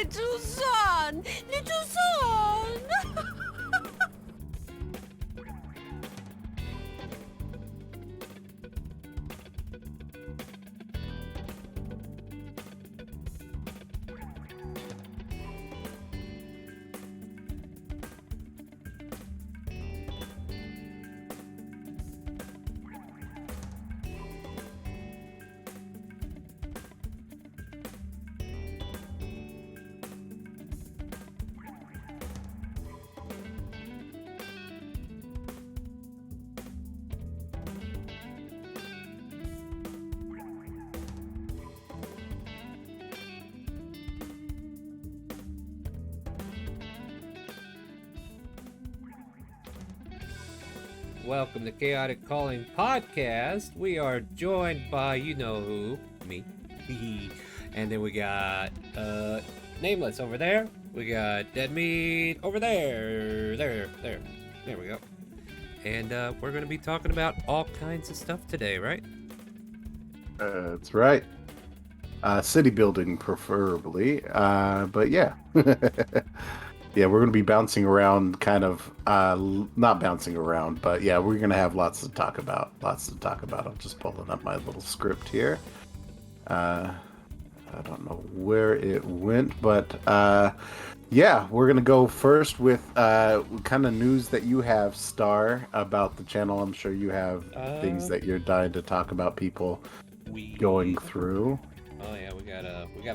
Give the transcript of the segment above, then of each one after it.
little son, little son. Welcome to ChaoticCalling podcast. We are joined by you know who, me. And then we got Nameless over there. We got Deadmeat over there. There we go. And we're going to be talking about all kinds of stuff today, right? That's right. City building, preferably. But yeah. Yeah, we're going to be bouncing around, kind of, not bouncing around, but yeah, we're going to have lots to talk about. I'm just pulling up my little script here. I don't know where it went, but yeah, we're going to go first with kind of news that you have, Star, about the channel. I'm sure you have things that you're dying to talk about, people going through. Oh yeah, we got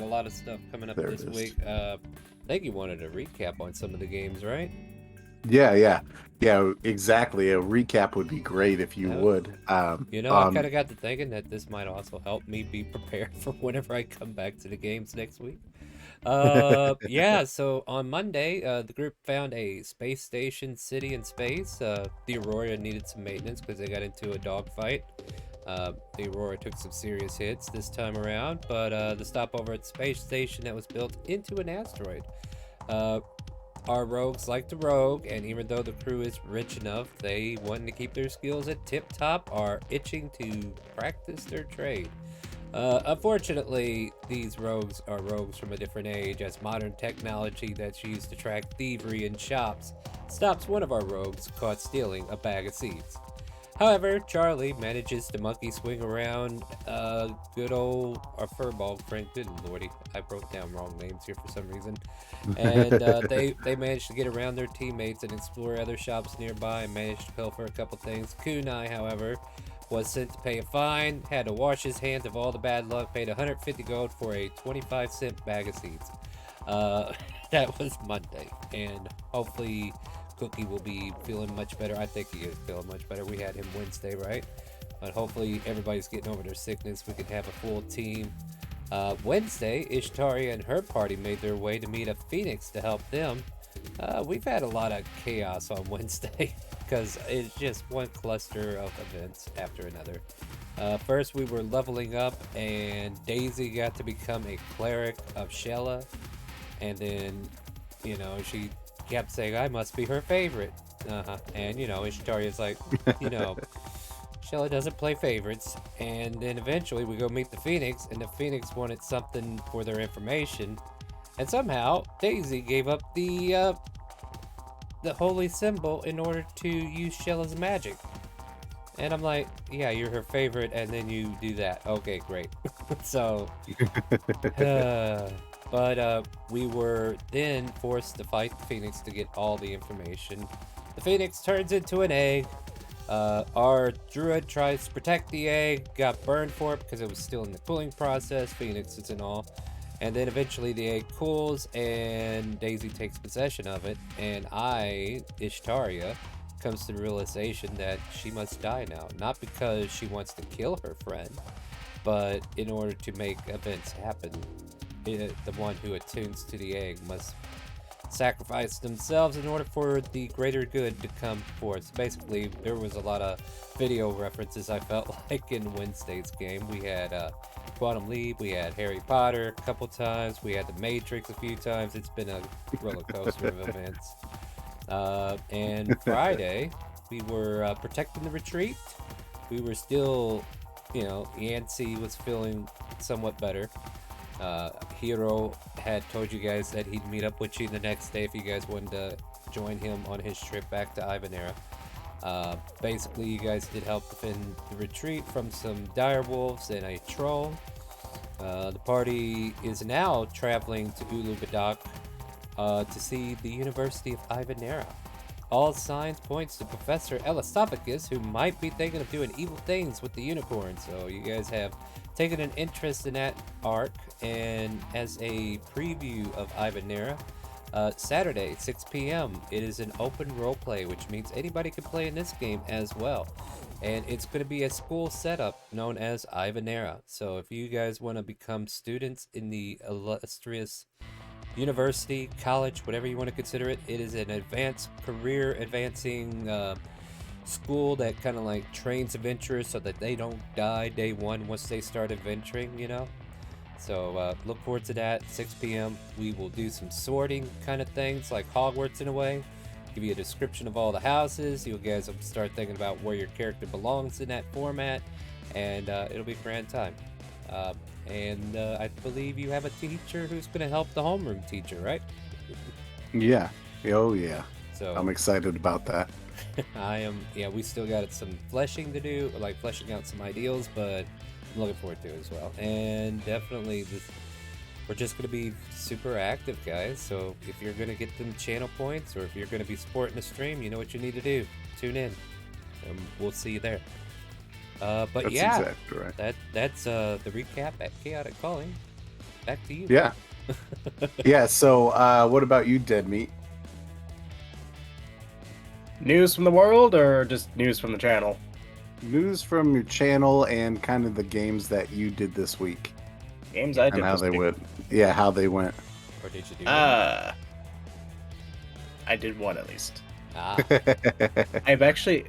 a lot of stuff coming up this week. I think you wanted a recap on some of the games, right? Yeah, exactly. A recap would be great if you would. I kind of got to thinking that this might also help me be prepared for whenever I come back to the games next week. Yeah, so on Monday, the group found a space station city in space. The Aurora needed some maintenance because they got into a dogfight. The Aurora took some serious hits this time around, but the stopover at the space station that was built into an asteroid. Our rogues like to rogue, and even though the crew is rich enough, they wanting to keep their skills at tip-top are itching to practice their trade. Unfortunately, these rogues are rogues from a different age, as modern technology that's used to track thievery in shops stops one of our rogues caught stealing a bag of seeds. However, Charlie manages to monkey swing around good old our furball friend. Good lordy, I wrote down wrong names here for some reason. And they managed to get around their teammates and explore other shops nearby and managed to pilfer a couple things. Kunai, however, was sent to pay a fine, had to wash his hands of all the bad luck, paid 150 gold for a 25-cent bag of seeds. That was Monday, and hopefully Cookie will be feeling much better. I think he is feeling much better. We had him Wednesday, right? But hopefully everybody's getting over their sickness. We can have a full team. Wednesday, Ishtaria and her party made their way to meet a Phoenix to help them. We've had a lot of chaos on Wednesday because it's just one cluster of events after another. First, we were leveling up, and Daisy got to become a cleric of Shella. And then, she kept saying I must be her favorite. And Ishtaria's like, Shella doesn't play favorites. And then eventually we go meet the Phoenix, and the Phoenix wanted something for their information, and somehow Daisy gave up the holy symbol in order to use Shella's magic. And I'm like, yeah, you're her favorite, and then you do that. Okay, great. So but we were then forced to fight the Phoenix to get all the information. The Phoenix turns into an egg. Our druid tries to protect the egg, got burned for it because it was still in the cooling process, phoenixes and all. And then eventually the egg cools and Daisy takes possession of it. And Ishtaria, comes to the realization that she must die now. Not because she wants to kill her friend, but in order to make events happen. The one who attunes to the egg must sacrifice themselves in order for the greater good to come forth. So basically, there was a lot of video references, I felt like, in Wednesday's game. We had Quantum Leap, we had Harry Potter a couple times, we had The Matrix a few times. It's been a roller coaster of events. And Friday, we were protecting the retreat. We were still, Yancey was feeling somewhat better. Hero had told you guys that he'd meet up with you the next day if you guys wanted to join him on his trip back to Ivanera. Basically, you guys did help defend the retreat from some direwolves and a troll. The party is now traveling to Ulubadak to see the University of Ivanera. All signs points to Professor Elasophagus, who might be thinking of doing evil things with the unicorn. So you guys have taken an interest in that arc, and as a preview of Ivanera, Saturday, 6 p.m. It is an open roleplay, which means anybody can play in this game as well. And it's going to be a school setup known as Ivanera. So if you guys want to become students in the illustrious university, college, whatever you want to consider it, it is an advanced career advancing school that kind of like trains adventurers so that they don't die day one once they start adventuring, you know? So look forward to that. 6 p.m. We will do some sorting kind of things like Hogwarts in a way. Give you a description of all the houses. You guys will start thinking about where your character belongs in that format, and it'll be a grand time. And I believe you have a teacher who's going to help the homeroom teacher, right? Yeah. Oh, yeah. So I'm excited about that. I am. Yeah, we still got some fleshing to do, like fleshing out some ideals, but I'm looking forward to it as well. And definitely, we're just going to be super active, guys. So if you're going to get them channel points, or if you're going to be supporting the stream, you know what you need to do. Tune in, and we'll see you there. But That's yeah, exactly right. that's the recap at Chaotic Calling. Back to you. Yeah. Yeah. So, what about you, Deadmeat? News from the world or just news from the channel? News from your channel and kind of the games that you did this week Games I did and how this they week. went. Yeah, how they went. Or did you do? I did one at least. Ah, I've actually.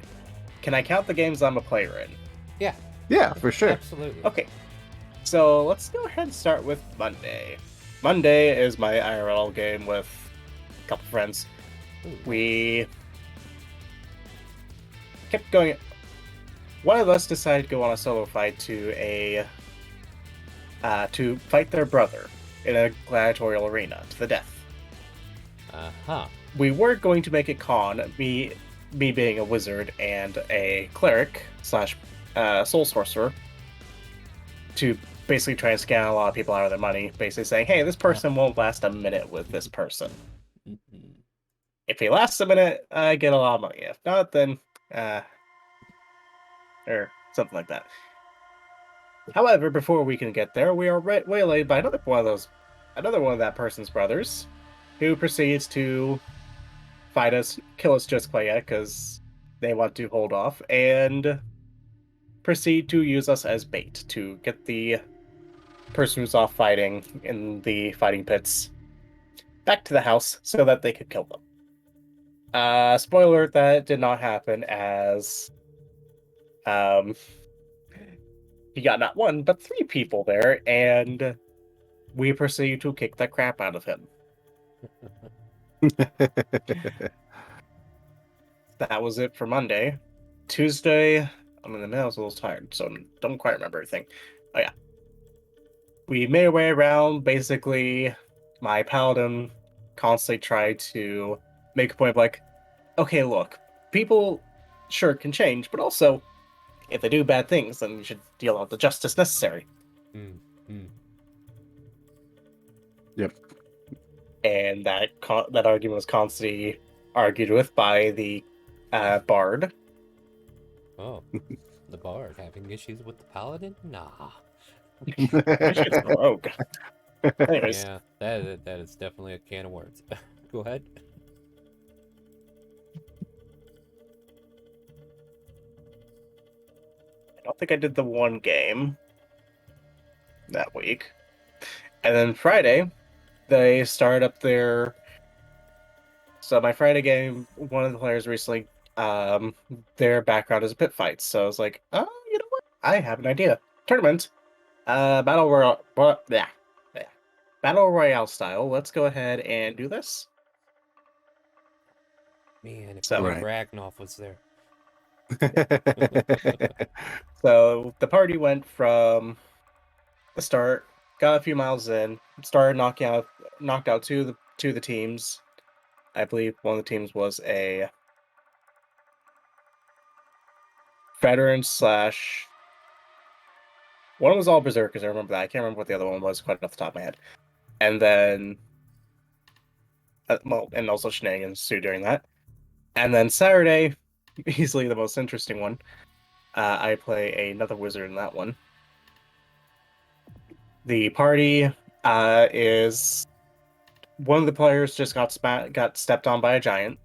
Can I count the games I'm a player in? yeah, Yeah, for sure. absolutely. Okay. So let's go ahead and start with Monday. Monday is my IRL game with a couple friends. Ooh. We kept going. One of us decided to go on a solo fight to fight their brother in a gladiatorial arena to the death. Uh-huh. We were going to make it con, me being a wizard and a cleric slash soul sorcerer, to basically try and scam a lot of people out of their money, basically saying, hey, this person won't last a minute with this person. Mhm. If he lasts a minute, I get a lot of money. If not, then or something like that. However, before we can get there, we are waylaid by another one of that person's brothers, who proceeds to fight us, kill us just quite yet, because they want to hold off, and proceed to use us as bait to get the person who's off fighting in the fighting pits back to the house so that they could kill them. Spoiler, that did not happen, as he got not one, but 3 people there, and we proceed to kick the crap out of him. That was it for Monday. Tuesday, I was a little tired, so don't quite remember everything. Oh yeah. We made our way around. Basically, my paladin constantly tried to make a point of like, okay, look, people sure can change, but also, if they do bad things, then you should deal out the justice necessary. Yep. And that argument was constantly argued with by the bard. Oh, the bard having issues with the paladin? Nah. It's the rogue. Anyways, Yeah, that is definitely a can of worms. Go ahead. I don't think I did the one game that week. And then Friday, they started up their. So my Friday game, one of the players recently, their background is a pit fight. So I was like, oh, you know what? I have an idea. Tournament, battle royale, battle royale style. Let's go ahead and do this. Man, if So- only Right. Ragnoff was there. So the party went from the start got a few miles in, started knocked out two of the teams. I believe one of the teams was a veteran slash. One was all berserkers. I remember that. I can't remember what the other one was quite off the top of my head. And then, and also shenanigans too during that. And then Saturday, easily the most interesting one. I play another wizard in that one. The party is one of the players just got stepped on by a giant.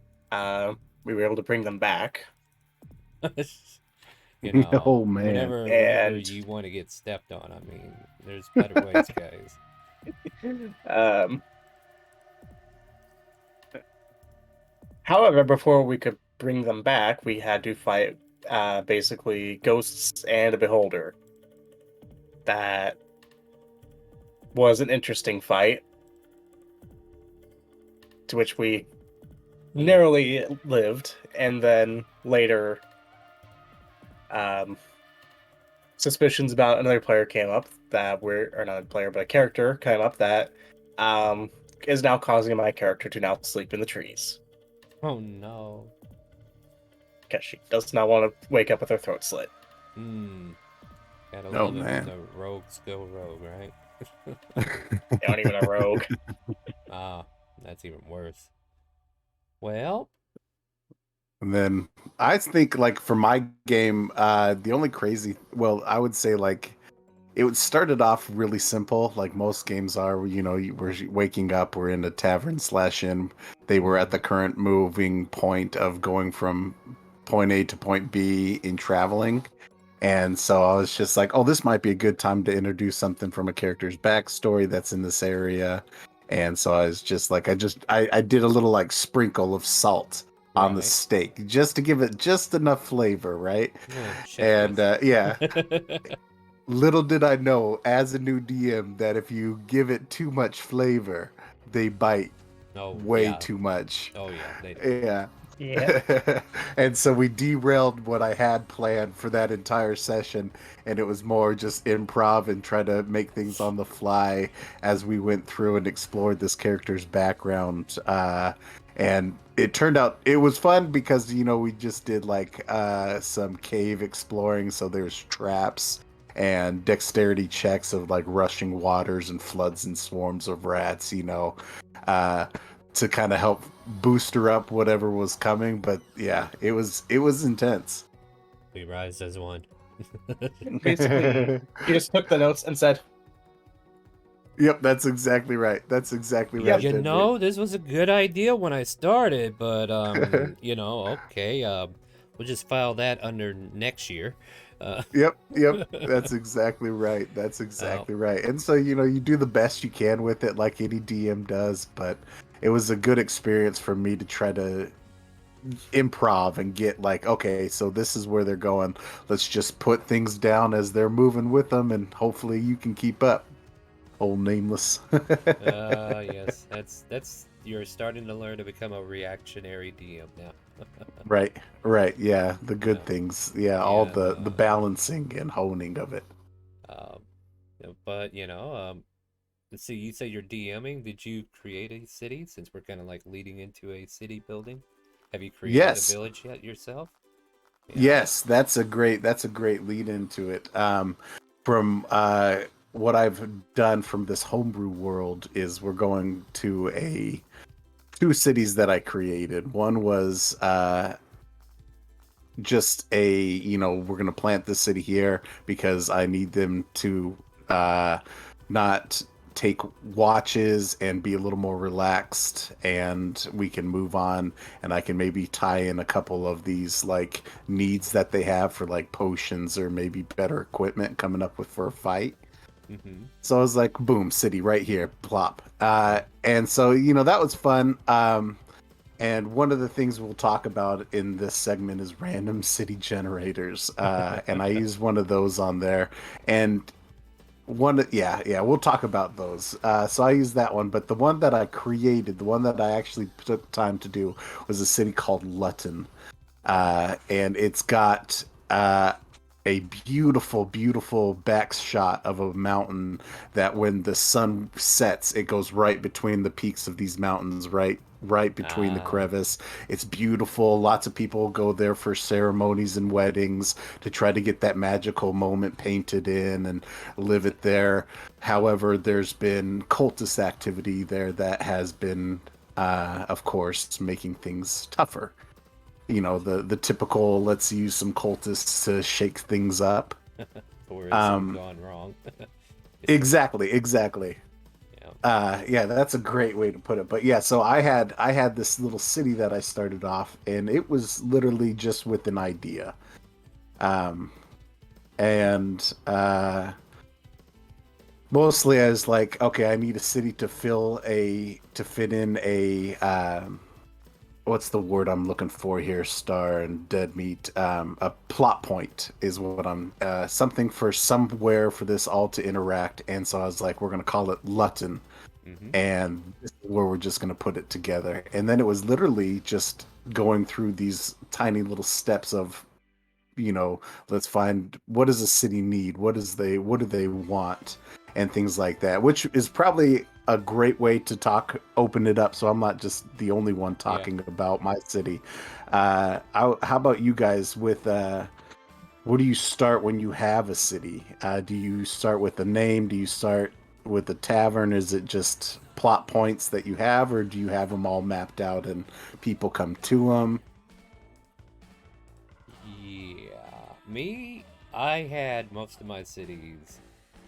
We were able to bring them back, You know, Oh man. whenever and you want to get stepped on, I mean, there's better ways, guys. However, before we could bring them back, we had to fight basically ghosts and a beholder. That was an interesting fight, to which we narrowly lived, and then later, suspicions about another player came up or not a player, but a character came up that is now causing my character to now sleep in the trees. Oh no. Because she does not want to wake up with her throat slit. Gotta Oh, love it when man. the rogues go rogue, right? They aren't even a rogue. Ah, that's even worse. Well, And then I think like for my game, the only I would say like it started off really simple, like most games are. You know, we're waking up, we're in a tavern / inn. They were at the current moving point of going from point A to point B in traveling. And so I was just like, oh, this might be a good time to introduce something from a character's backstory that's in this area. And so I was just like, I did a little like sprinkle of salt on the right. steak just to give it just enough flavor, right? Chef And kiss. yeah, little did I know as a new DM that if you give it too much flavor, they bite Oh, way yeah. too much. Oh, yeah, they do. Yeah. Yeah. And so we derailed what I had planned for that entire session, and it was more just improv and try to make things on the fly as we went through and explored this character's background. And it turned out it was fun because we just did like some cave exploring, so there's traps and dexterity checks of like rushing waters and floods and swarms of rats, uh, to kind of help booster up whatever was coming. But yeah, it was intense. We rise as one. Basically, he just took the notes and said, Yep, that's exactly right. That's exactly Yep. right. You Deadmeat. know, this was a good idea when I started, but okay, we'll just file that under next year. Yep, that's exactly right. That's exactly right. And so, you do the best you can with it like any DM does, but it was a good experience for me to try to improv and get like, okay, so this is where they're going. Let's just put things down as they're moving with them, and hopefully you can keep up. Old Nameless. Yes, that's you're starting to learn to become a reactionary DM now. Right, yeah, the good Yeah. things, yeah, all Yeah, the balancing and honing of it. Um, but let's see. You say you're DMing. Did you create a city? Since we're kind of like leading into a city building, have you created a Yes, village yet yourself? Yeah. yes, that's a great lead into it. From what I've done from this homebrew world is we're going to two cities that I created. One was just we're gonna plant this city here because I need them to not take watches and be a little more relaxed, and we can move on, and I can maybe tie in a couple of these like needs that they have for like potions or maybe better equipment coming up with for a fight. Mm-hmm. So I was like, boom, city right here, plop. And so, that was fun. And one of the things we'll talk about in this segment is random city generators. And I use one of those on there. And we'll talk about those. So I use that one. But the one that I created, the one that I actually took time to do, was a city called Luton. And it's got a beautiful, beautiful back shot of a mountain that when the sun sets, it goes right between the peaks of these mountains, right between the Ah, crevice. It's beautiful. Lots of people go there for ceremonies and weddings to try to get that magical moment painted in and live it there. However, there's been cultist activity there that has been, of course, making things tougher. The typical let's use some cultists to shake things up. tourism um gone wrong. It's the exactly. yeah. Yeah, that's a great way to put it. But yeah, so I had this little city that I started off, and it was literally just with an idea. um and Mostly I was like, okay, I need a city to fit in a what's the word I'm looking for here? Star and Deadmeat. A plot point is what I'm something for somewhere for this all to interact. And so I was like, we're gonna call it Lutton, Mm-hmm. and this is where we're just gonna put it together. And then it was literally just going through these tiny little steps of, let's find what does a city need, what do they want, and things like that, which is probably a great way to open it up, so I'm not just the only one Yeah. talking about my city. How about you guys with where do you start when you have a city? Do you start with a name? Do you start with a tavern? Is it just plot points that you have, or do you have them all mapped out and people come to them? Yeah. Me, I had most of my cities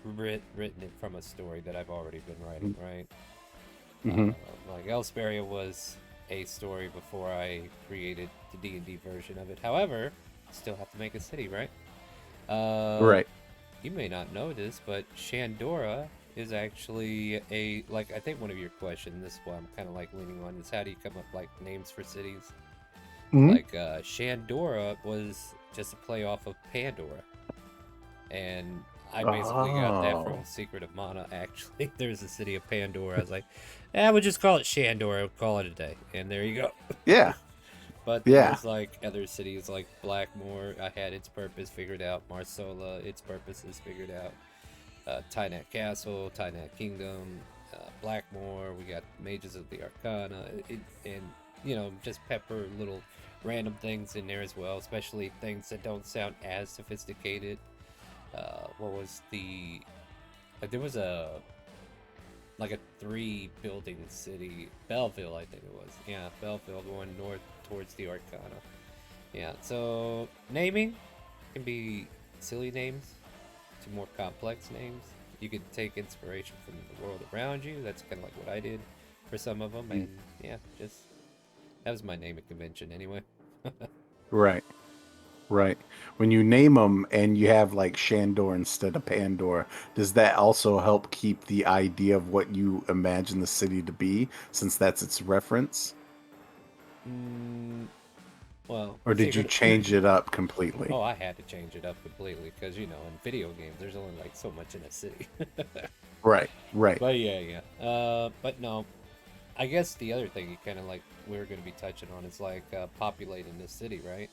written it from a story that I've already been writing, right? Mm-hmm. Like Elsperia was a story before I created the D&D version of it. However, still have to make a city, right? Uh, Right. you may not know this, but Shandora is actually I think one of your questions, this is what I'm kind of like leaning on, is how do you come up like names for cities? Mm-hmm. Like Shandora was just a play off of Pandora, and I basically got that Oh. from Secret of Mana. Actually, there's a city of Pandora. I was like, we'll just call it Shandora, call it a day, and there you go. Yeah. But then Yeah. there's like other cities like Blackmore. I had its purpose figured out. Marsola, its purpose is figured out. Tynat Castle, Tynat Kingdom, Blackmore. We got Mages of the Arcana, and just pepper little random things in there as well, especially things that don't sound as sophisticated. What was there was a 3 building city, Belleville, I think it was. Yeah, Belleville going north towards the Arcana. Yeah, so naming can be silly names to more complex names. You could take inspiration from the world around you. That's kind of like what I did for some of them, and yeah, just that was my naming convention anyway. Right. Right. When you name them and you have like Shandor instead of Pandora, does that also help keep the idea of what you imagine the city to be, since that's its reference? mm, well, Or did you Secret. change it up completely? Oh, I had to change it up completely because in video games, there's only like so much in a city. Right. Right. But yeah. But no, I guess the other thing you kind of like we're going to be touching on is like populating the city, right?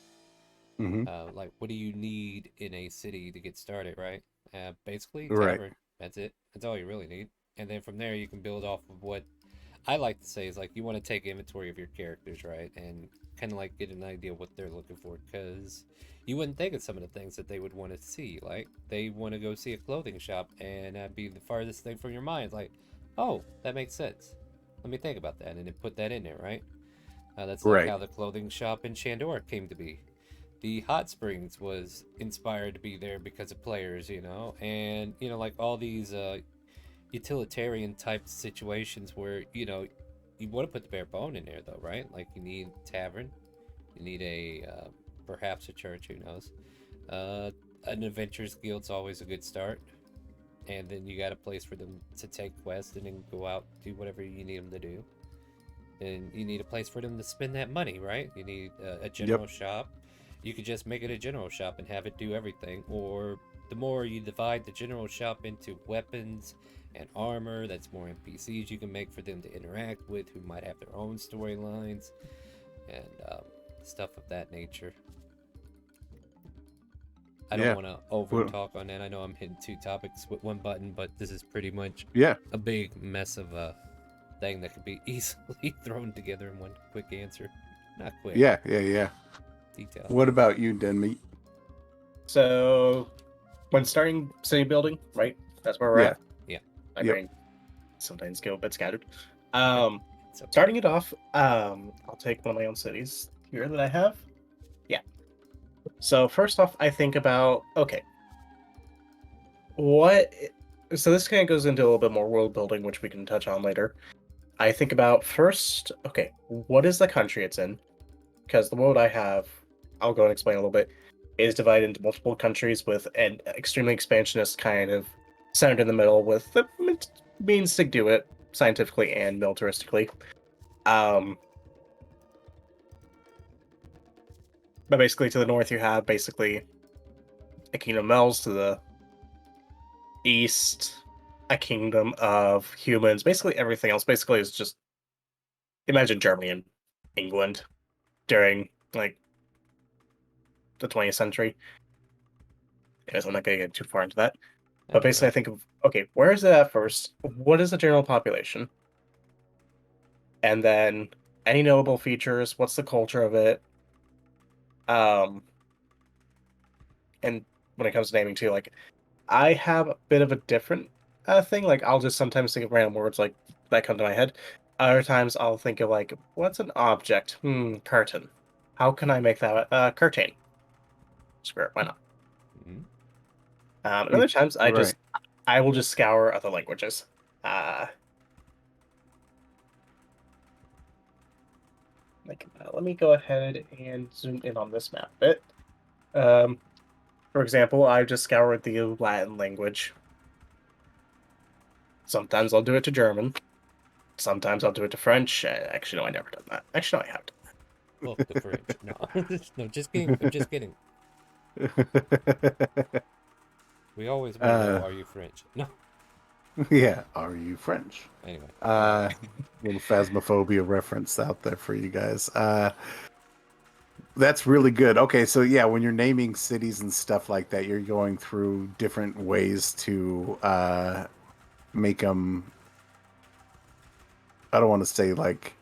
Mm-hmm. Like, what do you need in a city to get started, right? Basically, Right. tavern. That's it. That's all you really need. And then from there, you can build off of what I like to say is like you want to take inventory of your characters, right? And kind of like get an idea of what they're looking for because you wouldn't think of some of the things that they would want to see. Like, they want to go see a clothing shop, and that'd be the farthest thing from your mind. It's like, oh, that makes sense. Let me think about that and then put that in there, right? That's like Right. how the clothing shop in Shandor came to be. The hot springs was inspired to be there because of players, and like all these utilitarian type situations where you want to put the bare bone in there though, right? Like you need tavern, you need a perhaps a church, who knows. uh an adventurers guild's always a good start, and then you got a place for them to take quests and then go out do whatever you need them to do, and you need a place for them to spend that money, right? You need a Yep. general shop. You could just make it a general shop and have it do everything, or the more you divide the general shop into weapons and armor, that's more NPCs you can make for them to interact with, who might have their own storylines and stuff of that nature. I don't Yeah. want to over talk on that. I know I'm hitting 2 topics with 1 button, but this is pretty much Yeah. a big mess of a thing that could be easily thrown together in 1 quick answer. Not quick. Yeah. Detail. What about you, Deadmeat? So, when starting city building, right? That's where we're Yeah. at. Yeah. My Yep. brain sometimes go a bit scattered. It's okay. Starting it off, I'll take one of my own cities here that I have. Yeah. So first off, I think about okay, what? So this kind of goes into a little bit more world building, which we can touch on later. I think about first, okay, what is the country it's in? Because the world I have, I'll go and explain a little bit, is divided into multiple countries with an extremely expansionist kind of centered in the middle with the means to do it scientifically and militaristically. But basically, to the north, you have basically a kingdom of elves. To the east, a kingdom of humans. Basically, everything else basically is just imagine Germany and England during like the 20th century. Yes, I'm not going to get too far into that. But That's basically, I right. think of okay, where is it at first? What is the general population? And then any notable features? What's the culture of it? Um, and when it comes to naming too, like I have a bit of a different thing. Like I'll just sometimes think of random words like that come to my head. Other times I'll think of like, what's an object? Curtain. How can I make that curtain? Screw it, why not? Mhm. And other times Right. I will just scour other languages. Uh, let me go ahead and zoom in on this map a bit. For example, I just scoured the Latin language. Sometimes I'll do it to German. Sometimes I'll do it to French. Actually, no, I never done that. Actually, no, I have done that. Well, the French. No. No, just kidding. I'm just kidding. We always want to know, uh, are you French? No. yeah. Are you French? Anyway. Little phasmophobia reference out there for you guys. That's really good. Okay, so yeah, when you're naming cities and stuff like that, you're going through different ways to make them. I don't want to say like.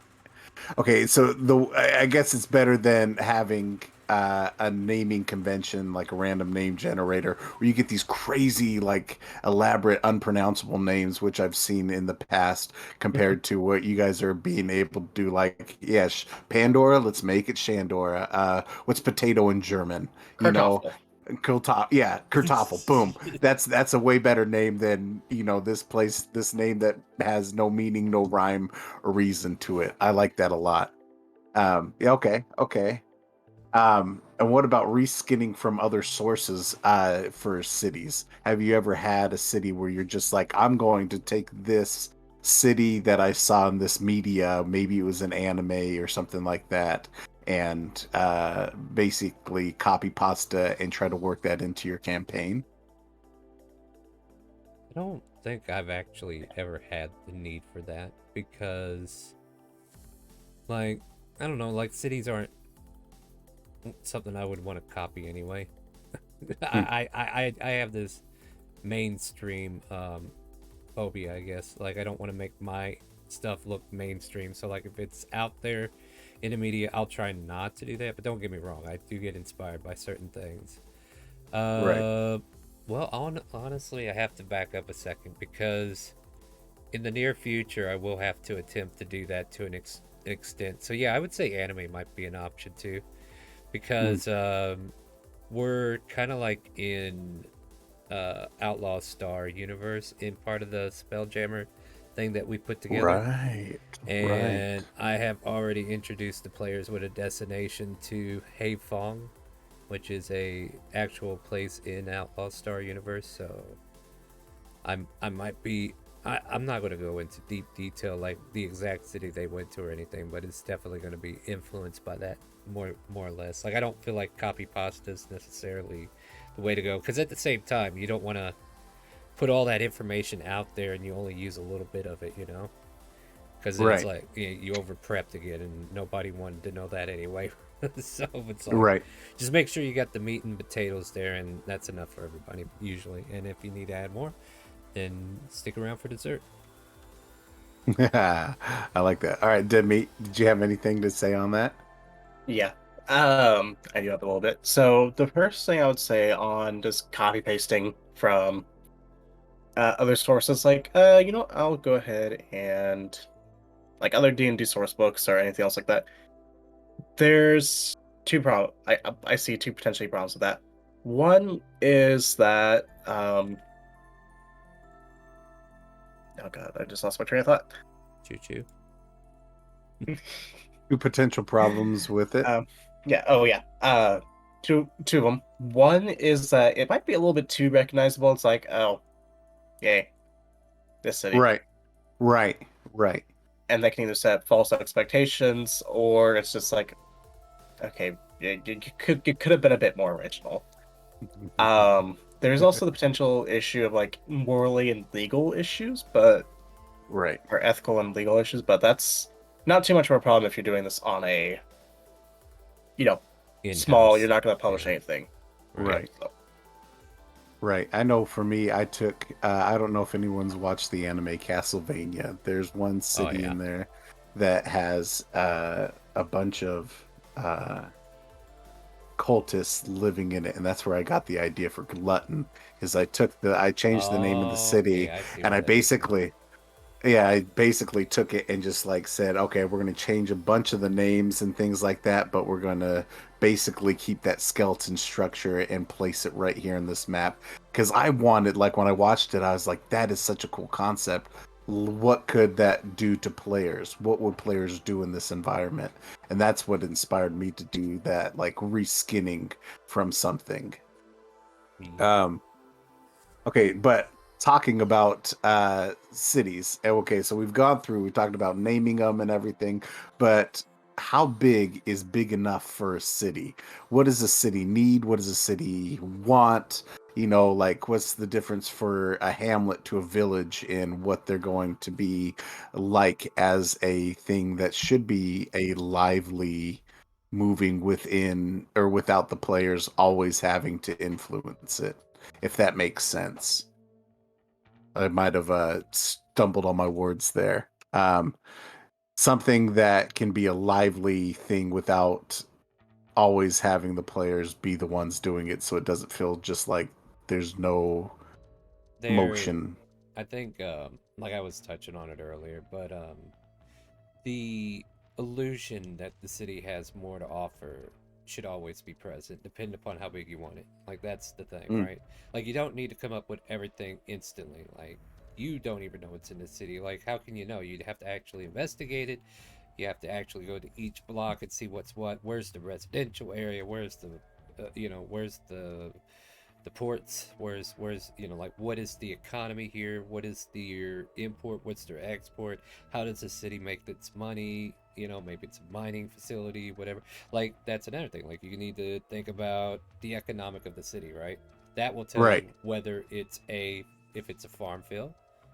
Okay, so I guess it's better than having a naming convention like a random name generator where you get these crazy like elaborate unpronounceable names, which I've seen in the past compared to what you guys are being able to do. Like, yes, Pandora, let's make it Shandora. What's potato in German? You know, Kartoffel. Kartoffel. Boom. That's a way better name than this name that has no meaning, no rhyme or reason to it. I like that a lot. Yeah, okay. And what about reskinning from other sources for cities? Have you ever had a city where you're just like, I'm going to take this city that I saw in this media, maybe it was an anime or something like that, and basically copy pasta and try to work that into your campaign? I don't think I've actually ever had the need for that because, like, I don't know, like, cities aren't something I would want to copy anyway. Hmm. I have this mainstream phobia, I guess. Like, I don't want to make my stuff look mainstream. So, like, if it's out there in the media, I'll try not to do that. But don't get me wrong, I do get inspired by certain things. Right. Well, honestly, I have to back up a second because in the near future, I will have to attempt to do that to an extent. So yeah, I would say anime might be an option too, Hmm. because we're kind of like in Outlaw Star universe in part of the Spelljammer thing that we put together. Right. Right. And I have already introduced the players with a destination to Haifong, which is a actual place in Outlaw Star universe. So I might be I'm not going to go into deep detail like the exact city they went to or anything, but it's definitely going to be influenced by that more or less. Like I don't feel like copy pasta is necessarily the way to go because at the same time you don't want to put all that information out there and you only use a little bit of it, you know. because then it's Right. like you over prepped again, and nobody wanted to know that anyway. So it's like, Right. just make sure you got the meat and potatoes there, and that's enough for everybody usually. And if you need to add more, then stick around for dessert. I like that. All right, Deadmeat, did you have anything to say on that? Yeah. I do have a little bit. So the first thing I would say on just copy pasting from other sources, like I'll go ahead and like other D&D source books or anything else like that. There's two problem. I see two potentially problems with that. One is that oh god, I just lost my train of thought. Choo choo. Two potential problems with it. Yeah, oh yeah. Two of them. One is that it might be a little bit too recognizable. It's like, oh, yay, this city. Right. Right. Right. And they can either set false expectations, or it's just like, okay, it could have been a bit more original. There's also the potential issue of like morally and legal issues, Right. or ethical and legal issues, but that's not too much of a problem if you're doing this on a, small. In-house. You're not going to publish Yeah. anything. Right. So, Right. I know for me, I took, I don't know if anyone's watched the anime Castlevania. There's one city yeah. in there that has a bunch of cultists living in it. And that's where I got the idea for Glutton, is I changed the name of the city, Okay, I see and where I that is. basically took it and just like said, okay, we're going to change a bunch of the names and things like that, but we're going to basically keep that skeleton structure and place it right here in this map. Because I wanted, like, when I watched it, I was like, that is such a cool concept. What could that do to players? What would players do in this environment? And that's what inspired me to do that, like, reskinning from something. Mm. Okay, but talking about cities. Okay, so we talked about naming them and everything, but how big is big enough for a city? What does a city need? What does a city want? Like, what's the difference for a hamlet to a village in what they're going to be like as a thing that should be a lively moving within or without the players always having to influence it, if that makes sense. I might have stumbled on my words there. Something that can be a lively thing without always having the players be the ones doing it, so it doesn't feel just like there's no There, motion. I think, like I was touching on it earlier, but the illusion that the city has more to offer should always be present, depending upon how big you want it. Like, that's the thing, Mm, right? Like, you don't need to come up with everything instantly. Like, you don't even know what's in the city. Like, how can you know? You'd have to actually investigate it. You have to actually go to each block and see what's what. Where's the residential area? Where's the, where's the ports? Where's like, what is the economy here? What is their import? What's their export? How does the city make its money? Maybe it's a mining facility, whatever. Like, that's another thing. Like, you need to think about the economic of the city, right? That will tell right, you whether if it's a farm field,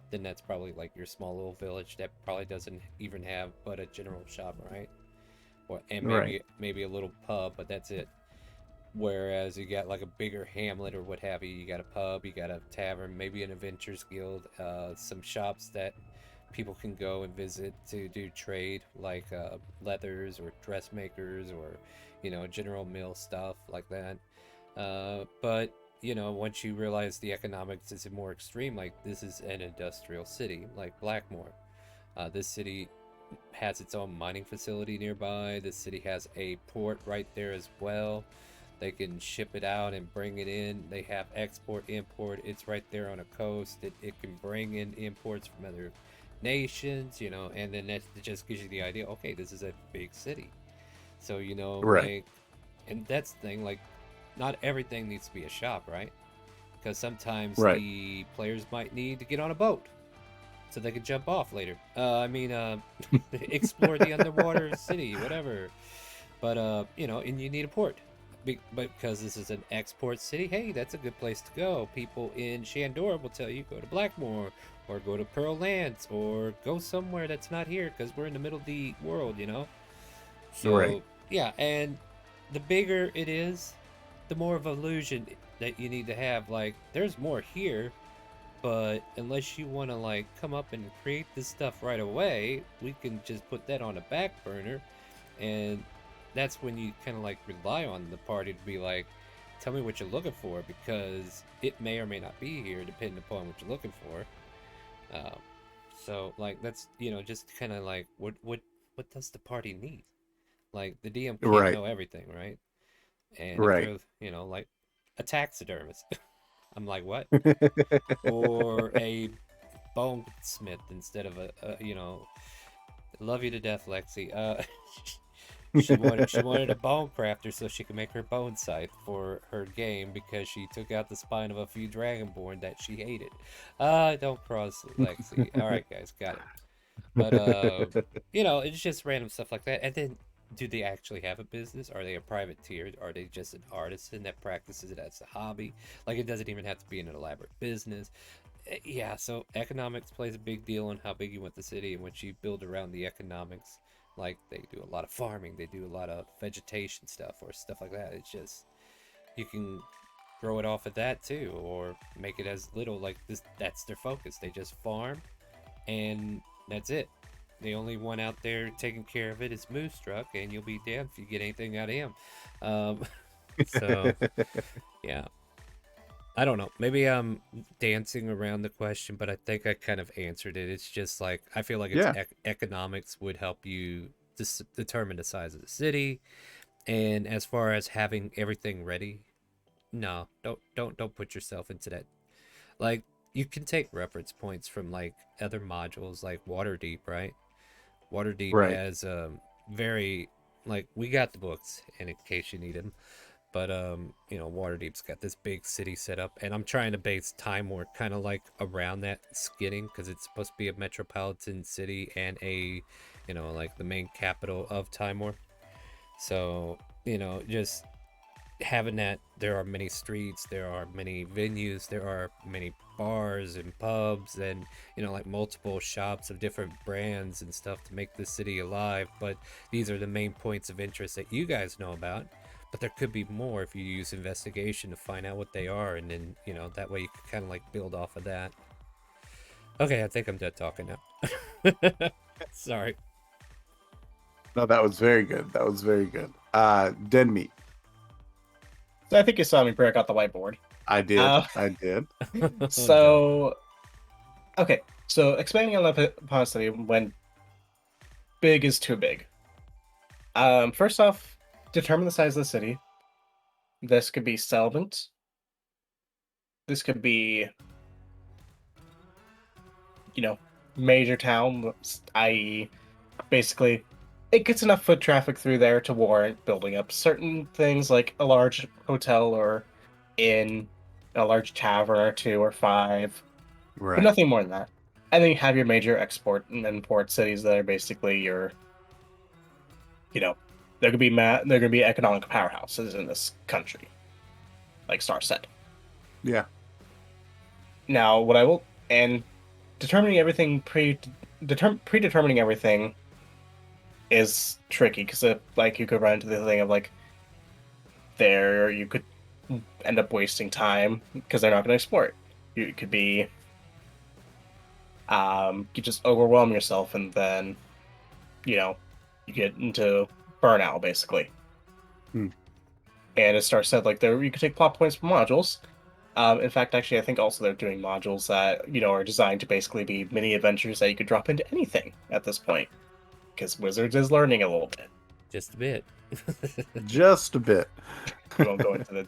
then that's probably like your small little village that probably doesn't even have but a general shop, right? And right, maybe a little pub, but that's it. Whereas you got like a bigger hamlet or what have you, you got a pub, you got a tavern, maybe an adventures guild, some shops that people can go and visit to do trade, like leathers or dressmakers or general mill stuff like that. But once you realize the economics is more extreme, like this is an industrial city, like Blackmore. This city has its own mining facility nearby. This city has a port right there as well. They can ship it out and bring it in. They have export, import. It's right there on a coast. It can bring in imports from other nations, and then that just gives you the idea, okay, this is a big city. So, right, like, and that's the thing, like, not everything needs to be a shop, right? Because sometimes right, the players might need to get on a boat so they can jump off later. Explore the underwater city, whatever. But and you need a port. because this is an export city, hey, that's a good place to go. People in Shandor will tell you go to Blackmore or go to Pearl Lands or go somewhere that's not here because we're in the middle of the world, you know? So, Right. yeah, and the bigger it is, the more of illusion that you need to have. Like, there's more here, but unless you want to, like, come up and create this stuff right away, we can just put that on a back burner. And that's when you kind of, like, rely on the party to be like, tell me what you're looking for, because it may or may not be here, depending upon what you're looking for. So, like, that's, you know, just kind of like, what does the party need? Like, the DM can't Right. know everything, right? And if Right. they're, you know, like a taxidermist, I'm like, what? Or a bone smith instead of a you know, love you to death, Lexi. She wanted a bone crafter so she could make her bone scythe for her game because she took out the spine of a few dragonborn that she hated. Don't cross Lexi. All right, guys, got it. But you know, it's just random stuff like that. And then, do they actually have a business? Are they a private tier? Are they just an artisan that practices it as a hobby? Like, it doesn't even have to be an elaborate business. Yeah, so economics plays a big deal on how big you want the city and what you build around the economics. Like, they do a lot of farming, they do a lot of vegetation stuff or stuff like that. It's just, you can grow it off of that too, or make it as little, like this. That's their focus. They just farm, and that's it. The only one out there taking care of it is Moonstruck, and you'll be damned if you get anything out of him. Um, so, yeah. I don't know. Maybe I'm dancing around the question, but I think I kind of answered it. It's just like, I feel like it's Yeah. economics would help you determine the size of the city, and as far as having everything ready, no, don't put yourself into that. Like, you can take reference points from like other modules, like Waterdeep, right? Waterdeep Right. has very, like, we got the books, and in case you need them, but you know, Waterdeep's got this big city set up, and I'm trying to base Time War kind of like around that skinning because it's supposed to be a metropolitan city and a, you know, like the main capital of Time War. So, you know, just having that, there are many streets, there are many venues, there are many bars and pubs, and, you know, like multiple shops of different brands and stuff to make the city alive. But these are the main points of interest that you guys know about, but there could be more if you use investigation to find out what they are, and then, you know, that way you can kind of like build off of that. Okay, I think I'm done talking now. Sorry. No, that was very good. That was very good. Deadmeat. So I think you saw me break out the whiteboard. I did. Uh, I did. So, okay. So expanding on upon study when big is too big. First off, determine the size of the city. This could be settlement. This could be, you know, major town, i.e., basically, it gets enough foot traffic through there to warrant building up certain things like a large hotel or inn, a large tavern or two or five, but Right. nothing more than that. And then you have your major export and import cities that are basically your, you know, they're gonna be economic powerhouses in this country, like Star said. Yeah. Now, what I will and determining everything predetermining everything is tricky because like you could run into the thing of like there you could end up wasting time because they're not going to export. You could be you just overwhelm yourself and then you know you get into burnout basically. Hmm. And as Star said, like there you could take plot points from modules. In fact, actually, I think also they're doing modules that are designed to basically be mini adventures that you could drop into anything at this point, because Wizards is learning a little bit. Just a bit. Just a bit. We won't go into the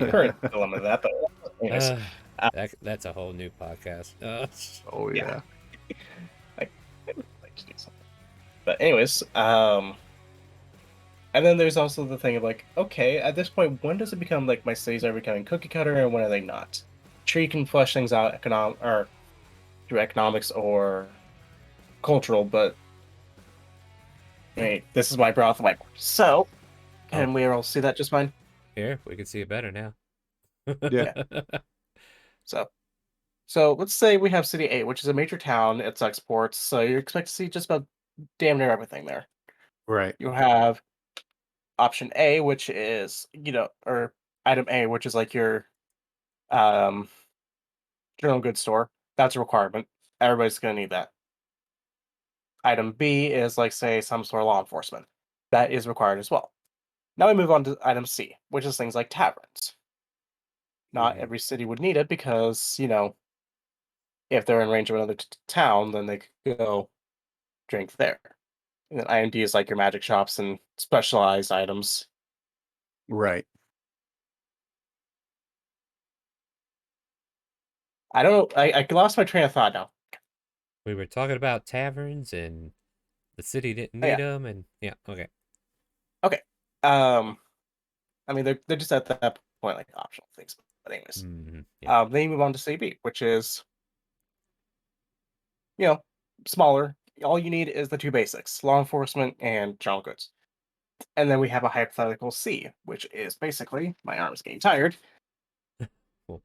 Yeah. current dilemma of that, but anyways, That's a whole new podcast. Oh yeah. I'd like to do something. But anyways, and then there's also the thing of like, okay, at this point, when does it become like my cities are becoming cookie cutter and when are they not? Sure, you can flesh things out through economics or cultural, but hey, this is why I brought out the whiteboard. So, can we all see that just fine? Here, we can see it better now. Yeah. So let's say we have City 8, which is a major town. It's exports, so you expect to see just about damn near everything there. Right. You have option A, which is, or item A, which is like your um, general goods store. That's a requirement. Everybody's going to need that. Item B is like, say, some sort of law enforcement. That is required as well. Now we move on to item C, which is things like taverns. Not Mhm. every city would need it because, if they're in range of another town, then they could go drink there. And then IMD is like your magic shops and specialized items. Right. I don't know. I lost my train of thought now. We were talking about taverns and the city didn't Oh, need yeah. them, and yeah, okay. Okay. Um, I mean, they're just at that point like optional things. But anyways, Yeah. then you move on to CB, which is you know smaller. All you need is the two basics: law enforcement and general goods. And then we have a hypothetical C, which is basically my arm's getting tired, Cool.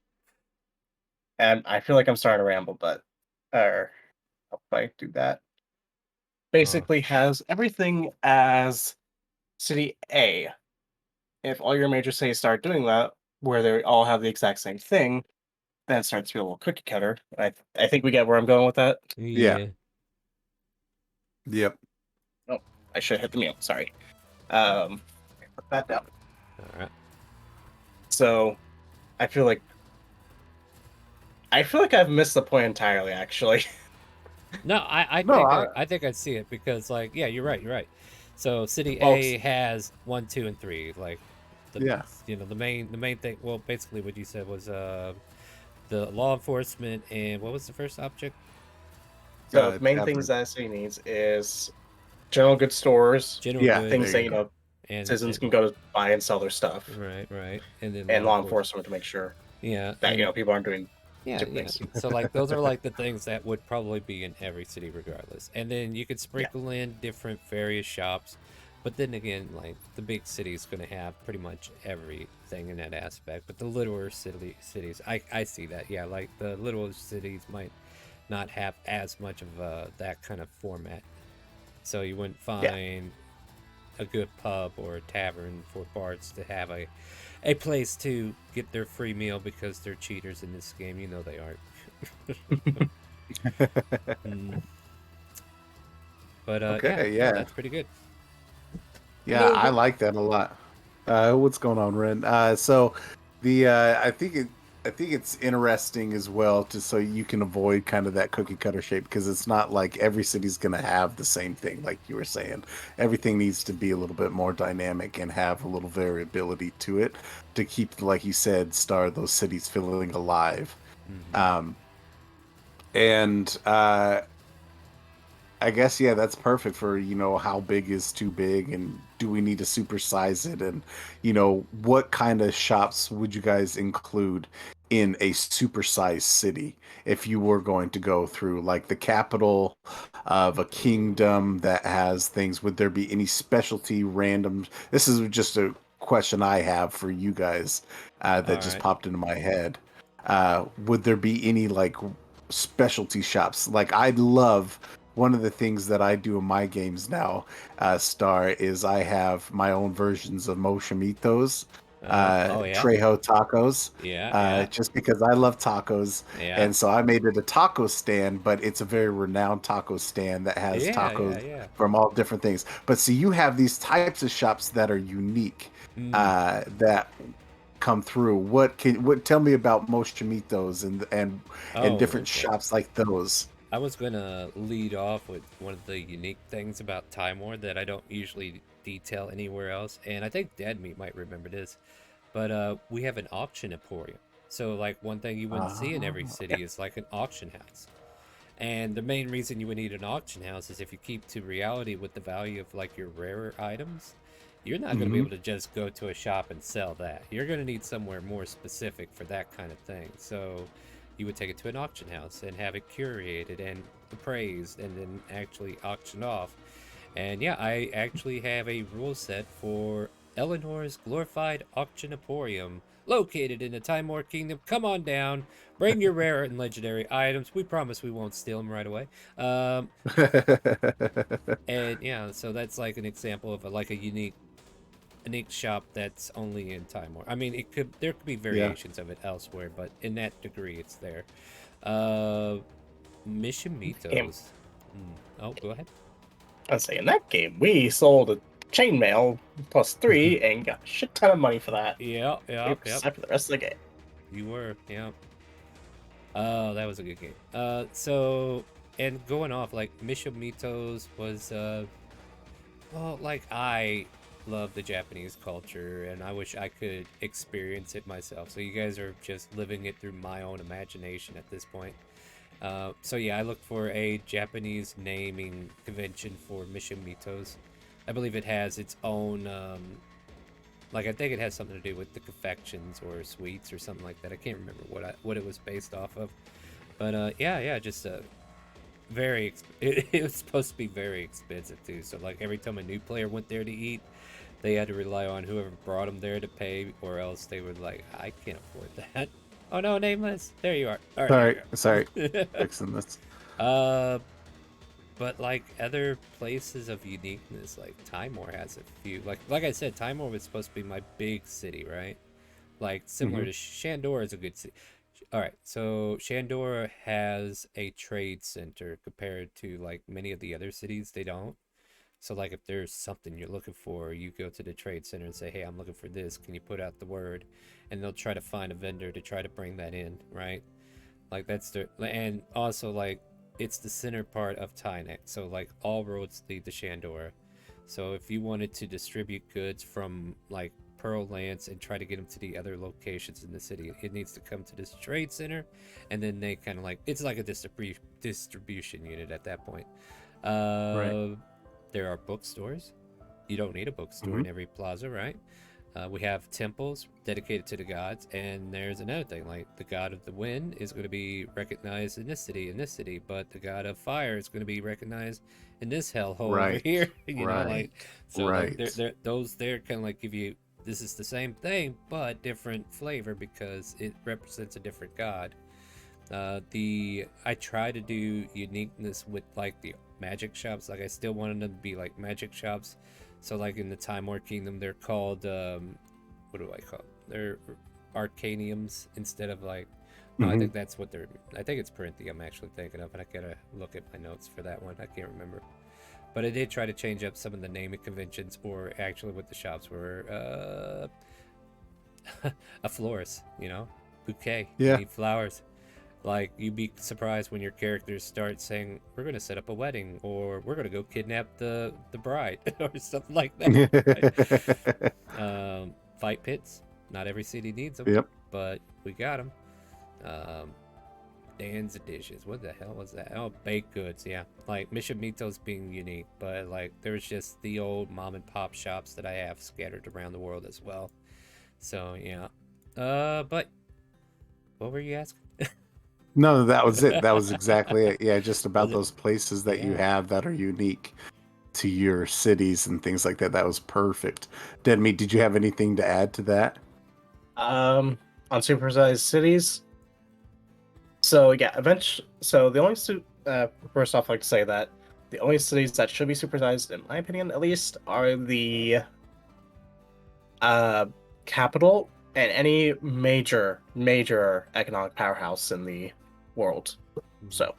and I feel like I'm starting to ramble, but how do I do that? Uh, Basically, has everything as City A. If all your major cities start doing that, where they all have the exact same thing, then it starts to be a little cookie cutter. I think we get where I'm going with that. Yeah. yeah. Yep. Oh, I should hit the mute. Sorry. Um, put that down. All right. So I feel like I've missed the point entirely. Actually, No, I No, think I think I see it because like yeah, you're right, you're right. So city folks. A has 1, 2, and 3. Like the yeah. the main thing. Well, basically what you said was the law enforcement and what was the first object? So the main things Tavern. that a city needs is general goods stores, General Yeah, goods there things that you go. and citizens can go to buy and sell their stuff, right, and then and law law enforcement. enforcement to make sure Yeah, that and people aren't doing yeah, stupid yeah. things. So like those are like the things that would probably be in every city regardless. And then you could Yeah, sprinkle in different various shops. But then again, like the big city is going to have pretty much everything in that aspect. But the littler cities, I see that. Yeah, like the littler cities might not have as much of that kind of format. So you wouldn't yeah, find a good pub or a tavern for bards to have a place to get their free meal because they're cheaters in this game. You know they aren't. Mm. But yeah, Okay, no, yeah. that's pretty good. Yeah, I Noble. like that a lot. What's going on, Ren? So the I think it's interesting as well, just so you can avoid kind of that cookie cutter shape, because it's not like every city's gonna have the same thing, like you were saying. Everything needs to be a little bit more dynamic and have a little variability to it to keep, like you said, those cities feeling alive. Hmm. Um, and I guess yeah, that's perfect for, how big is too big and do we need to supersize it, and what kind of shops would you guys include in a supersized city if you were going to go through like the capital of a kingdom that has things? Would there be any specialty random? This is just a question I have for you guys that All just right. popped into my head. Would there be any like specialty shops? Like I'd love one of the things that I do in my games now, Star, is I have my own versions of Moshimitos, Oh yeah. Trejo tacos, Yeah. just because I love tacos. Yeah. And so I made it a taco stand, but it's a very renowned taco stand that has tacos Yeah. from all different things. But see, you have these types of shops that are unique, Mm. that come through. What tell me about Moshimitos and Oh, different okay. shops like those? I was gonna lead off with one of the unique things about Timor that I don't usually detail anywhere else, and I think Deadmeat might remember this. But we have an auction emporium. So like one thing you wouldn't see in every Okay. city is like an auction house. And the main reason you would need an auction house is if you keep to reality with the value of like your rarer items, you're not going to be Hmm. able to just go to a shop and sell that. You're going to need somewhere more specific for that kind of thing. So you would take it to an auction house and have it curated and appraised and then actually auctioned off. And yeah, I actually have a rule set for Eleanor's glorified auctionaporium, located in the Timor Kingdom. Come on down. Bring your rare and legendary items. We promise we won't steal them right away. And yeah, so that's like an example of like a unique shop that's only in Timor. I mean, there could be variations of it elsewhere, but in that degree, it's there. Uh, Mishimitos. Oh, go ahead. I'd say in that game, we sold a chainmail +3 and got a shit ton of money for that. Yeah. We were set for the rest of the game. You were, yeah. Oh, that was a good game. So, and going off, like, Mishimitos was, well, like, I love the Japanese culture, and I wish I could experience it myself. So you guys are just living it through my own imagination at this point. So yeah, I looked for a Japanese naming convention for Mishimitos. I believe it has its own, like I think it has something to do with the confections or sweets or something like that. I can't remember what it was based off of. But yeah, just it was supposed to be very expensive too. So like every time a new player went there to eat, they had to rely on whoever brought them there to pay, or else they would like, I can't afford that. Oh no, Nameless. There you are. All right. Sorry. Fixing this. But like other places of uniqueness, like Timor has a few. Like I said, Timor was supposed to be my big city, right? Like similar to Shandor is a good city. All right, so Shandor has a trade center compared to like many of the other cities. They don't. So like if there's something you're looking for, you go to the trade center and say, "Hey, I'm looking for this. Can you put out the word?" And they'll try to find a vendor to try to bring that in, right? Like that's the and also like it's the center part of Tynek. So like all roads lead to Shandor. So if you wanted to distribute goods from like Pearl Lance and try to get them to the other locations in the city, it needs to come to this trade center, and then they kind of like it's like a distribution unit at that point. Right. There are bookstores. You don't need a bookstore in every plaza, right? We have temples dedicated to the gods, and there's another thing, like the god of the wind is going to be recognized in this city, but the god of fire is going to be recognized in this hellhole over here. You know, like so, like those there kind of like give you this is the same thing but different flavor because it represents a different god. I try to do uniqueness with like the magic shops. Like I still wanted them to be like magic shops. So like in the Timor Kingdom, they're called what do I call them? They're arcaniums instead of like. No, I think that's what they're. I think it's Parinthi I'm actually thinking of, and I gotta look at my notes for that one. I can't remember. But I did try to change up some of the naming conventions, or actually what the shops were. A florist, you know, bouquet. Yeah. You need flowers. Like, you'd be surprised when your characters start saying, we're going to set up a wedding, or we're going to go kidnap the bride, or something like that. Right? Fight pits. Not every city needs them, but we got them. Dan's dishes. What the hell was that? Oh, baked goods, yeah. Like, Mishimitos being unique, but, like, there's just the old mom-and-pop shops that I have scattered around the world as well. So, yeah. But what were you asking? No, that was it. That was exactly it. Yeah, just about those places that you have that are unique to your cities and things like that. That was perfect. Deadmeat, did you have anything to add to that? On supersized cities. So yeah, so the only first off, I'd like to say that the only cities that should be supersized, in my opinion, at least, are the capital and any major economic powerhouse in the world. So,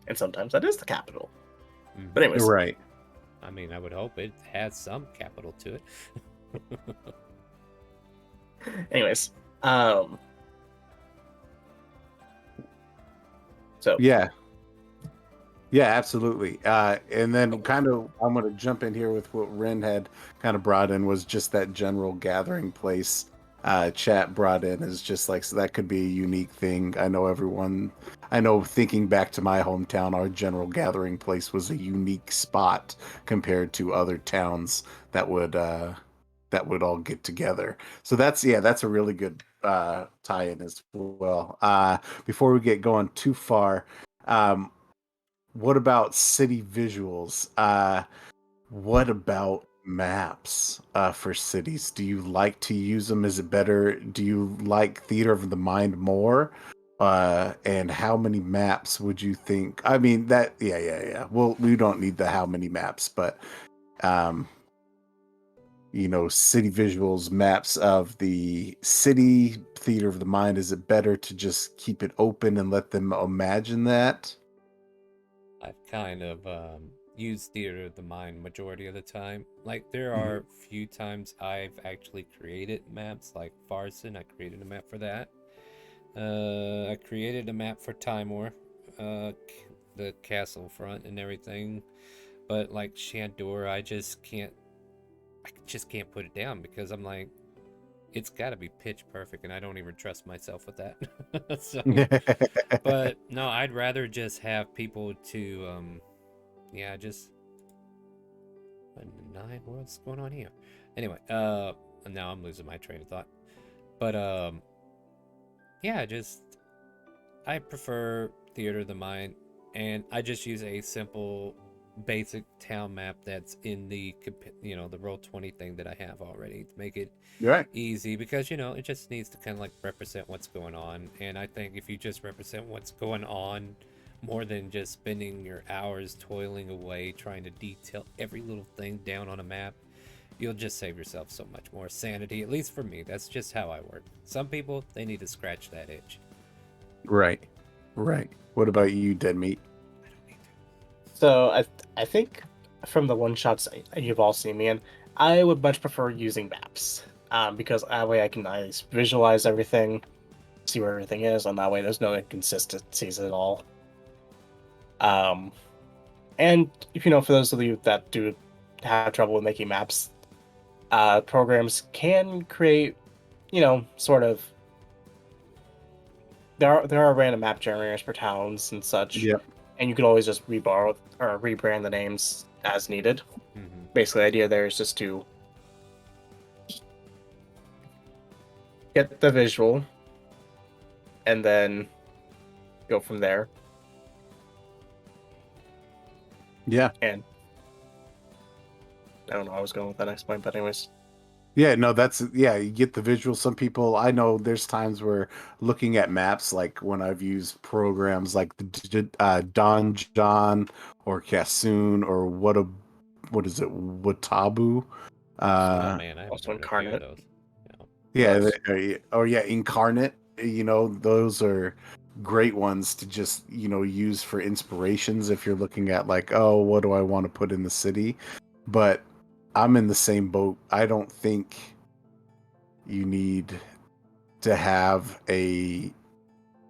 and sometimes that is the capital. But anyways, right. I mean, I would hope it has some capital to it. anyways, so yeah, absolutely. And then kind of, I'm going to jump in here with what Ren had kind of brought in was just that general gathering place. Chat brought in is just like, so that could be a unique thing. I know thinking back to my hometown, our general gathering place was a unique spot compared to other towns that would all get together. So that's a really good tie-in as well. Before we get going too far, what about city visuals? What about maps for cities? Do you like to use them? Is it better? Do you like Theater of the Mind more? And how many maps would you think? I mean, that, yeah. Well, we don't need the how many maps, but, um, city visuals, maps of the city, Theater of the Mind. Is it better to just keep it open and let them imagine that? I've kind of used theater of the mind majority of the time. Like there Mhm. are few times I've actually created maps, like Farson. I created a map for that. I created a map for Timor, the castle front and everything. But like Shandor, I just can't put it down because I'm like, it's got to be pitch perfect, and I don't even trust myself with that. So, but no, I'd rather just have people to, yeah, just nine. What's going on here? Anyway, now I'm losing my train of thought. But yeah, just I prefer Theater of the Mind, and I just use a simple, basic town map that's in the Roll20 thing that I have already to make it You're right. easy because it just needs to kind of like represent what's going on. And I think if you just represent what's going on more than just spending your hours toiling away trying to detail every little thing down on a map, you'll just save yourself so much more sanity. At least for me, that's just how I work. Some people, they need to scratch that itch. Right. Right. What about you, Deadmeat? I don't need to. So I think from the one shots you've all seen me in, I would much prefer using maps. Because that way I can at least visualize everything, see where everything is, and that way there's no inconsistencies at all. And if for those of you that do have trouble with making maps, programs can create, sort of. There are random map generators for towns and such, Yep. and you can always just reborrow or rebrand the names as needed. Mm-hmm. Basically, the idea there is just to get the visual and then go from there. Yeah. And I don't know, I was going with that next point, but anyways. Yeah, no, you get the visual. Some people, I know there's times where looking at maps, like when I've used programs like Don John or Cassoon or what is it, Watabu? Oh Uh, man, I haven't Also heard of a few of Incarnate. those. Yeah. yeah, Nice. or yeah, Incarnate. Those are great ones to just, use for inspirations if you're looking at like, oh, what do I want to put in the city? But I'm in the same boat. I don't think you need to have a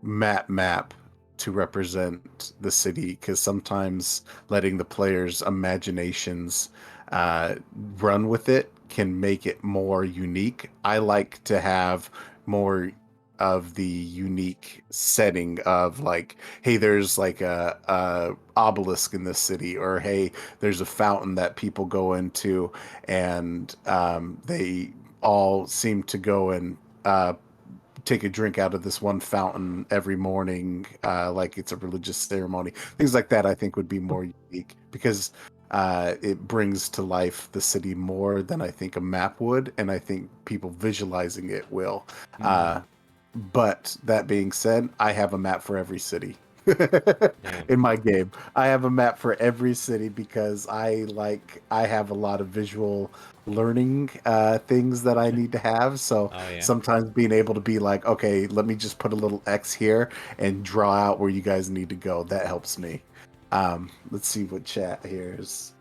map to represent the city because sometimes letting the players' imaginations uh, run with it can make it more unique. I like to have more of the unique setting of like, hey, there's like a obelisk in this city, or hey, there's a fountain that people go into, and they all seem to go and take a drink out of this one fountain every morning, like it's a religious ceremony. Things like that, I think, would be more unique because it brings to life the city more than I think a map would, and I think people visualizing it will. Mm-hmm. But that being said, I have a map for every city. Yeah. In my game, I have a map for every city because I have a lot of visual learning things that I need to have. So Oh yeah. sometimes being able to be like, okay, let me just put a little X here and draw out where you guys need to go. That helps me. Let's see what chat here is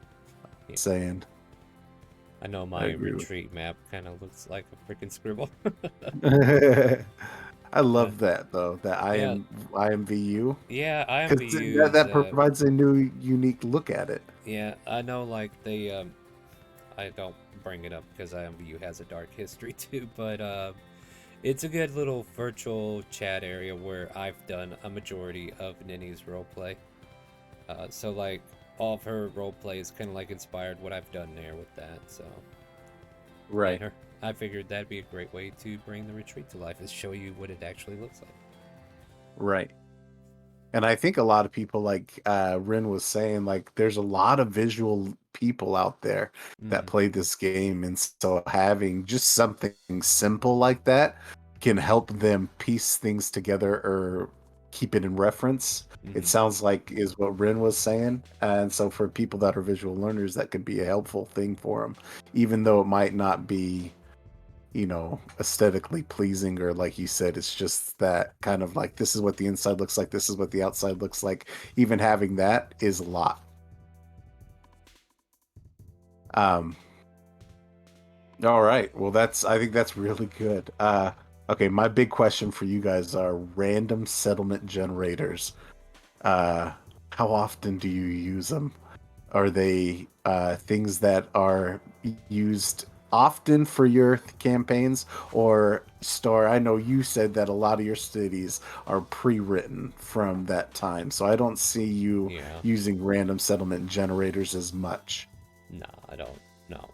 Yeah. saying. I know I my agree with. retreat map kind of looks like a freaking scribble. I But love that though. That yeah, IMVU yeah, because that IMVUs. that provides a new unique look at it. Yeah, I know. Like I don't bring it up because IMVU has a dark history too. But it's a good little virtual chat area where I've done a majority of Nini's roleplay. So like all of her roleplay is kind of like inspired what I've done there with that. So Right. and I figured that'd be a great way to bring the retreat to life is show you what it actually looks like. Right. And I think a lot of people, like Rin was saying, like there's a lot of visual people out there that Mm, play this game, and so having just something simple like that can help them piece things together or keep it in reference. It hmm. sounds like is what Rin was saying, and so for people that are visual learners, that could be a helpful thing for them, even though it might not be, aesthetically pleasing, or like you said, it's just that kind of like, this is what the inside looks like, this is what the outside looks like. Even having that is a lot. Um, all right. Well, I think that's really good. Okay, my big question for you guys are random settlement generators. Uh, how often do you use them? Are they things that are used often for your campaigns, or Star? I know you said that a lot of your cities are pre-written from that time, so I don't see you Yeah. using random settlement generators as much. No, I don't. No.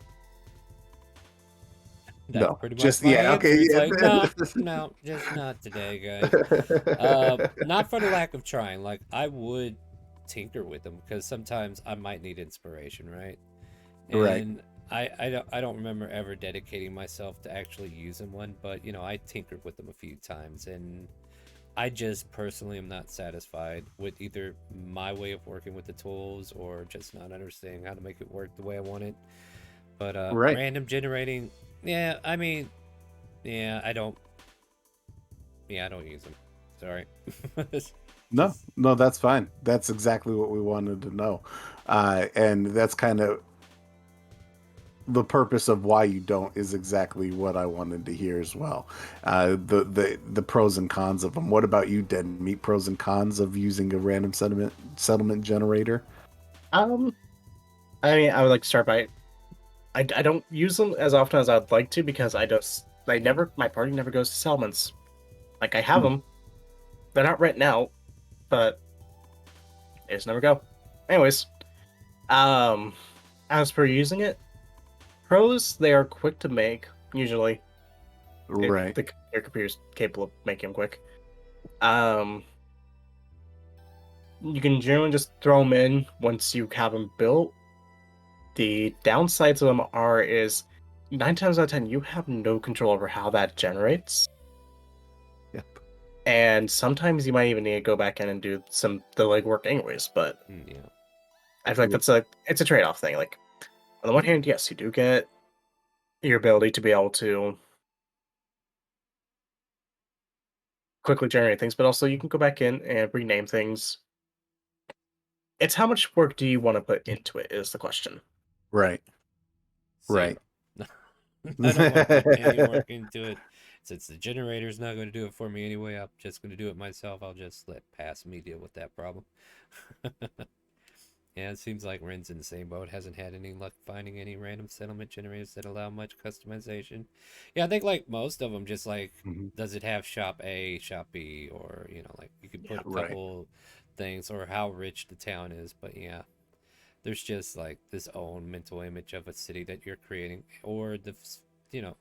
That's No, pretty much just my yeah, answer. okay, It's yeah. like, no, no, just not today, guys. Not for the lack of trying. Like, I would tinker with them because sometimes I might need inspiration, right? Right, And I don't remember ever dedicating myself to actually using one, but I tinkered with them a few times, and I just personally am not satisfied with either my way of working with the tools or just not understanding how to make it work the way I want it. But right. random generating, yeah, I mean, yeah, I don't use them. Sorry. No, Just no, that's fine. That's exactly what we wanted to know, and that's kind of the purpose of why you don't is exactly what I wanted to hear as well. The pros and cons of them. What about you, Deadmeat? Pros and cons of using a random settlement generator? Um, I mean, I would like to start by I don't use them as often as I'd like to because my party never goes to settlements. Like I have Hmm. them, they're not written out, but they just never go. Anyways, um, as per using it, pros they are quick to make usually. If Right, your computer's capable of making them quick. Um, you can generally just throw them in once you have them built. The downsides of them is 9 times out of 10 you have no control over how that generates, yep, and sometimes you might even need to go back in and do the legwork anyways. But yeah. I feel like yep, it's a trade off thing. Like on the one hand, yes, you do get your ability to be able to quickly generate things, but also you can go back in and rename things. It's how much work do you want to put into it is the question. right, right. Zero. I don't want to put any work into it. Since the generator's not going to do it for me anyway, I'm just going to do it myself. I'll just let past me deal with that problem. Yeah, it seems like Ren's in the same boat. Hasn't had any luck finding any random settlement generators that allow much customization. Yeah, I think like most of them, just like, Mhm. does it have shop A, shop B, or like you could Yeah. put a Right, couple things, or how rich the town is. But yeah, there's just like this own mental image of a city that you're creating, or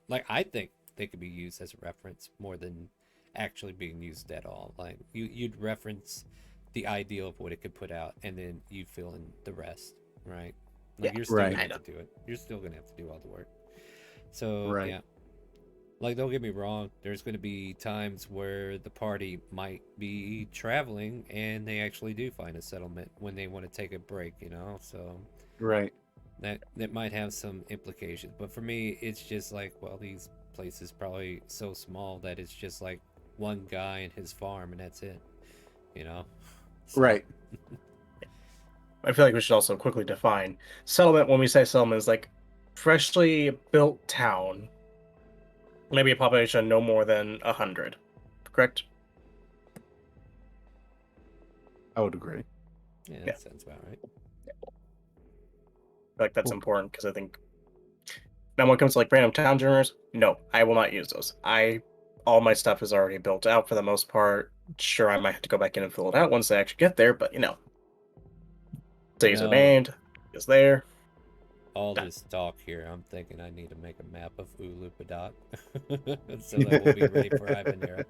like I think they could be used as a reference more than actually being used at all. Like you'd reference the ideal of what it could put out, and then you fill in the rest, right? Yeah, Like you're still right, gonna I have know. to do it. You're still gonna have to do all the work. So right, yeah, like don't get me wrong, there's going to be times where the party might be traveling and they actually do find a settlement when they want to take a break, so right. that might have some implications, but for me it's just like, well, these places probably so small that it's just like one guy and his farm and that's it, you know so Right. I feel like we should also quickly define settlement. When we say settlement, is like freshly built town, maybe a population of no more than 100. Correct? I would agree. yeah, Yeah, that sounds about right. I feel like that's Cool. important because I think now when it comes to like random town generators, no, I will not use those. All my stuff is already built out for the most part. Sure, I might have to go back in and fill it out once I actually get there, but cities are Well, named, is there. all Done. this talk here, I'm thinking I need to make a map of Ulupadot so that we'll be ready for Ivanera.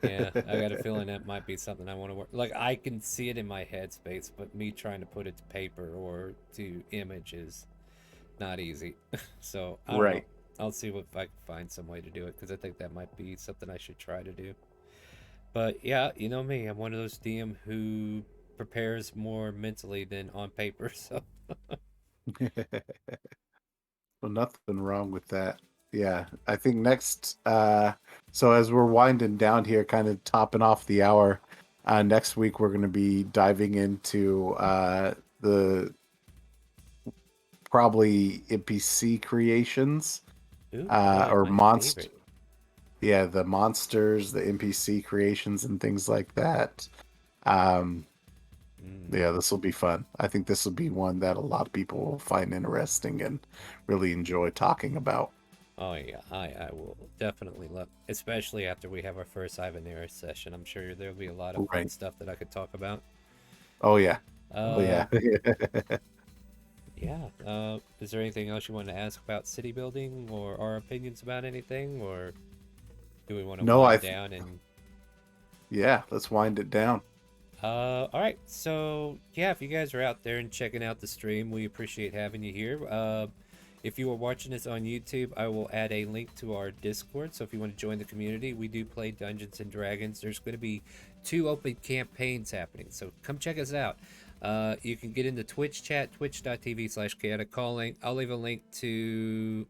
Yeah, I got a feeling that might be something I want to work. Like I can see it in my headspace, but me trying to put it to paper or to image is not easy. So I don't know. Right. I'll see if I can find some way to do it because I think that might be something I should try to do. But yeah, you know me, I'm one of those DM who prepares more mentally than on paper. So Well, nothing wrong with that. Yeah, I think next, so as we're winding down here, kind of topping off the hour, next week we're going to be diving into the probably NPC creations, ooh, oh, or my favorite. yeah, the monsters, the NPC creations, and things like that. Um, Mm. yeah, this will be fun. I think this will be one that a lot of people will find interesting and really enjoy talking about. Oh yeah, I will definitely love, especially after we have our first Ivanera session. I'm sure there'll be a lot of fun Right. stuff that I could talk about. Oh yeah. Oh Uh, yeah. yeah. Is there anything else you want to ask about city building or our opinions about anything, or do we want to No, wind down and? yeah, let's wind it down. All right. So yeah, if you guys are out there and checking out the stream, we appreciate having you here. If you are watching this on YouTube, I will add a link to our Discord. So if you want to join the community, we do play Dungeons and Dragons. There's going to be 2 open campaigns happening. So come check us out. You can get into Twitch chat, twitch.tv/ChaoticCalling. I'll leave a link to.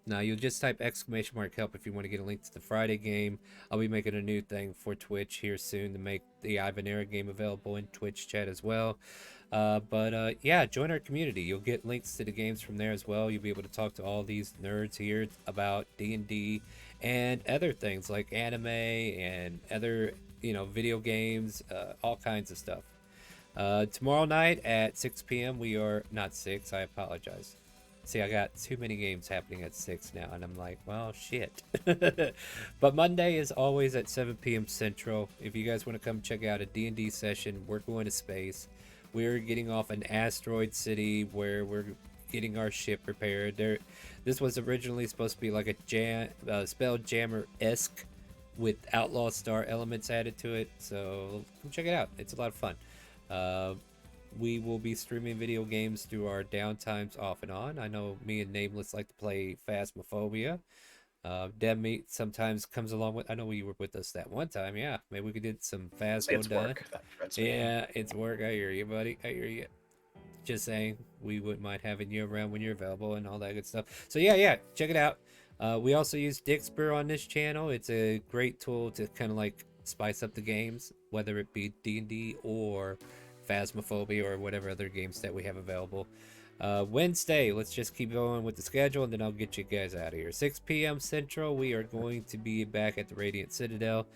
Now you'll just type !help if you want to get a link to the Friday game. I'll be making a new thing for Twitch here soon to make the Ivanera game available in Twitch chat as well. But yeah, join our community. You'll get links to the games from there as well. You'll be able to talk to all these nerds here about D&D and other things like anime and other, video games, all kinds of stuff. Tomorrow night at 6 p.m. we are not 6. I apologize. See, I got too many games happening at 6 now, and I'm like, well, shit. But Monday is always at 7 p.m. Central. If you guys want to come check out a D&D session, we're going to space. We're getting off an asteroid city where we're getting our ship prepared. This was originally supposed to be like a spell jammer-esque with outlaw star elements added to it. So come check it out. It's a lot of fun. We will be streaming video games through our downtimes off and on. I know me and Nameless like to play Phasmophobia. Deadmeat sometimes comes along with. I know you were with us that one time. Yeah, maybe we could get some Phasmo It's done. work. That's me. Yeah, it's work. I hear you, buddy. I hear you. Just saying, we wouldn't mind having you around when you're available and all that good stuff. So yeah, check it out. We also use Dixper on this channel. It's a great tool to kind of like spice up the games, whether it be D&D or Phasmophobia or whatever other games that we have available. Wednesday, let's just keep going with the schedule and then I'll get you guys out of here. 6 p.m. Central, we are going to be back at the Radiant Citadel.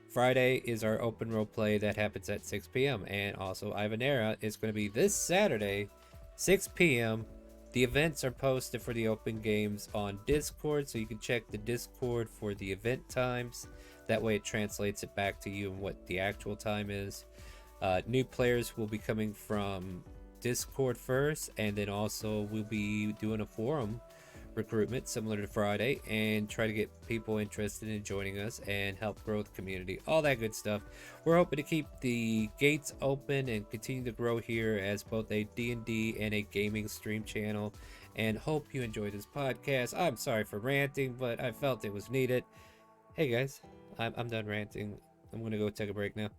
Friday is our open role play that happens at 6 p.m. And also Ivanera is going to be this Saturday, 6 p.m. The events are posted for the open games on Discord, so you can check the Discord for the event times. That way it translates it back to you and what the actual time is. New players will be coming from Discord first, and then also we'll be doing a forum recruitment similar to Friday and try to get people interested in joining us and help grow the community, all that good stuff. We're hoping to keep the gates open and continue to grow here as both a D&D and a gaming stream channel, and hope you enjoy this podcast. I'm sorry for ranting, but I felt it was needed. Hey guys, I'm done ranting. I'm gonna go take a break now.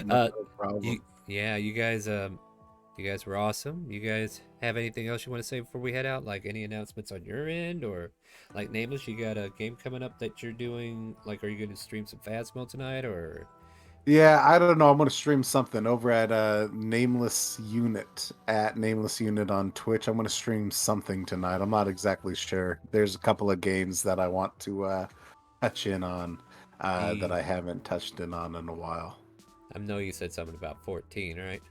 No uh problem. you guys were awesome. You guys have anything else you want to say before we head out? Like any announcements on your end, or like Nameless, you got a game coming up that you're doing? Like, are you going to stream some Phasmo tonight, or? Yeah, I don't know. I'm gonna stream something over at Nameless Unit at Nameless Unit on Twitch. I'm gonna stream something tonight. I'm not exactly sure. There's a couple of games that I want to touch in on that I haven't touched in on in a while. I know you said something about 14, right?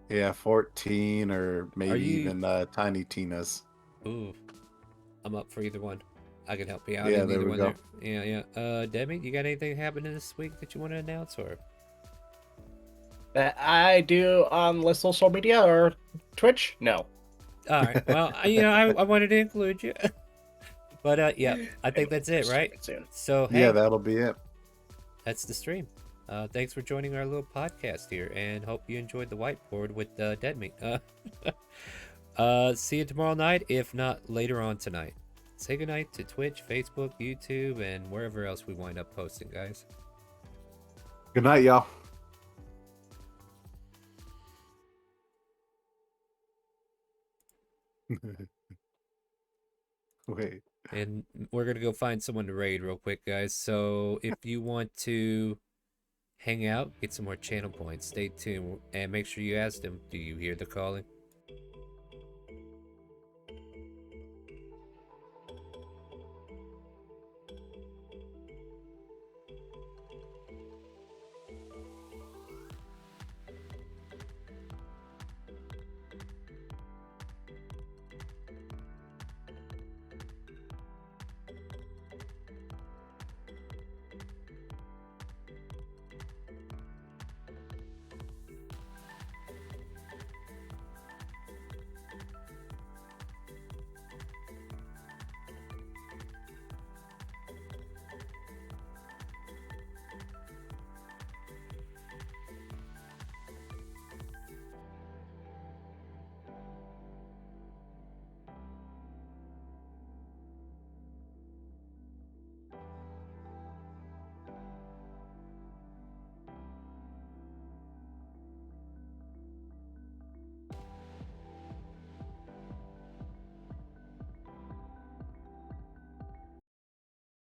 Yeah, 14 or Are maybe you? even Tiny Tina's. Ooh, I'm up for either one. I can help you out Yeah, in there either we one go. there. Yeah. Demi, you got anything happening this week that you want to announce, or? That I do on the social media or Twitch? No. All right. Well, I wanted to include you. But yeah, I think that's it, right? Soon. So hey, Yeah, that'll be it. that's the stream. Thanks for joining our little podcast here, and hope you enjoyed the whiteboard with Deadmeat. See you tomorrow night, if not later on tonight. Say goodnight to Twitch, Facebook, YouTube, and wherever else we wind up posting, guys. Good night, y'all. Wait. And we're gonna go find someone to raid real quick, guys. So if you want to hang out, get some more channel points, stay tuned, and make sure you ask them, do you hear the calling?